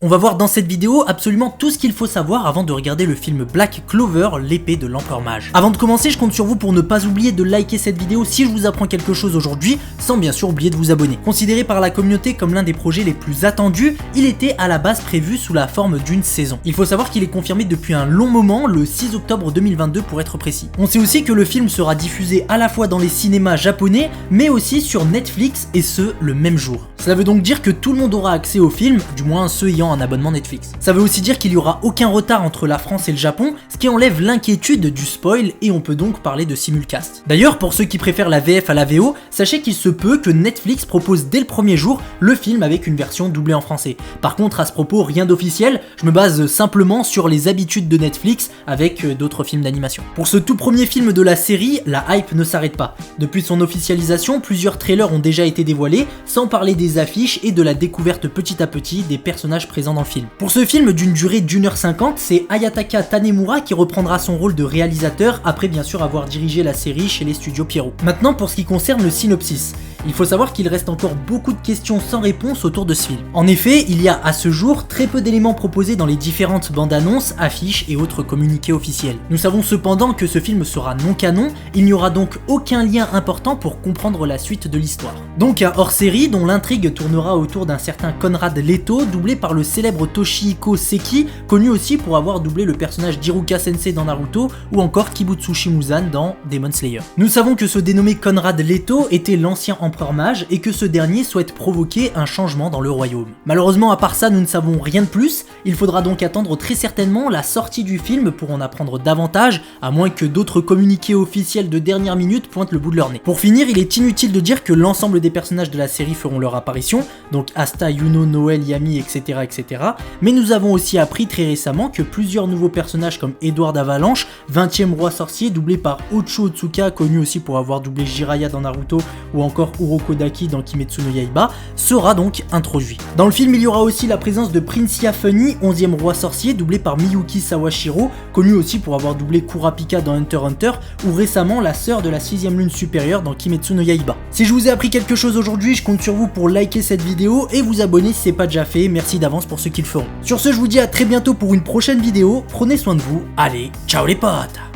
On va voir dans cette vidéo absolument tout ce qu'il faut savoir avant de regarder le film Black Clover, l'épée de l'Empereur Mage. Avant de commencer, je compte sur vous pour ne pas oublier de liker cette vidéo si je vous apprends quelque chose aujourd'hui, sans bien sûr oublier de vous abonner. Considéré par la communauté comme l'un des projets les plus attendus, il était à la base prévu sous la forme d'une saison. Il faut savoir qu'il est confirmé depuis un long moment, le 6 octobre 2022 pour être précis. On sait aussi que le film sera diffusé à la fois dans les cinémas japonais, mais aussi sur Netflix, et ce, le même jour. Cela veut donc dire que tout le monde aura accès au film, du moins ceux ayant un abonnement Netflix. Ça veut aussi dire qu'il y aura aucun retard entre la France et le Japon, ce qui enlève l'inquiétude du spoil, et on peut donc parler de simulcast. D'ailleurs, pour ceux qui préfèrent la VF à la VO, sachez qu'il se peut que Netflix propose dès le premier jour le film avec une version doublée en français. Par contre, à ce propos, rien d'officiel, je me base simplement sur les habitudes de Netflix avec d'autres films d'animation. Pour ce tout premier film de la série, la hype ne s'arrête pas. Depuis son officialisation, plusieurs trailers ont déjà été dévoilés, sans parler des affiches et de la découverte petit à petit des personnages présents dans le film. Pour ce film d'une durée d'1h50, c'est Hayataka Tanemura qui reprendra son rôle de réalisateur après bien sûr avoir dirigé la série chez les studios Pierrot. Maintenant pour ce qui concerne le synopsis. Il faut savoir qu'il reste encore beaucoup de questions sans réponse autour de ce film. En effet, il y a à ce jour très peu d'éléments proposés dans les différentes bandes annonces, affiches et autres communiqués officiels. Nous savons cependant que ce film sera non canon, il n'y aura donc aucun lien important pour comprendre la suite de l'histoire. Donc un hors-série dont l'intrigue tournera autour d'un certain Conrad Leto, doublé par le célèbre Toshihiko Seki, connu aussi pour avoir doublé le personnage d'Iruka Sensei dans Naruto ou encore Kibutsushi Muzan dans Demon Slayer. Nous savons que ce dénommé Conrad Leto était l'ancien Empereur Mage et que ce dernier souhaite provoquer un changement dans le royaume. Malheureusement, à part ça, nous ne savons rien de plus, il faudra donc attendre très certainement la sortie du film pour en apprendre davantage, à moins que d'autres communiqués officiels de dernière minute pointent le bout de leur nez. Pour finir, il est inutile de dire que l'ensemble des personnages de la série feront leur apparition, donc Asta, Yuno, Noël, Yami, etc. Mais nous avons aussi appris très récemment que plusieurs nouveaux personnages comme Edward Avalanche, 20e roi sorcier doublé par Ocho Otsuka, connu aussi pour avoir doublé Jiraiya dans Naruto ou encore Urokodaki dans Kimetsu no Yaiba, sera donc introduit. Dans le film, il y aura aussi la présence de Princia Funny, 11e roi sorcier, doublé par Miyuki Sawashiro, connu aussi pour avoir doublé Kurapika dans Hunter x Hunter, ou récemment la sœur de la 6e lune supérieure dans Kimetsu no Yaiba. Si je vous ai appris quelque chose aujourd'hui, je compte sur vous pour liker cette vidéo et vous abonner si c'est pas déjà fait, merci d'avance pour ceux qui le feront. Sur ce, je vous dis à très bientôt pour une prochaine vidéo, prenez soin de vous, allez, ciao les potes!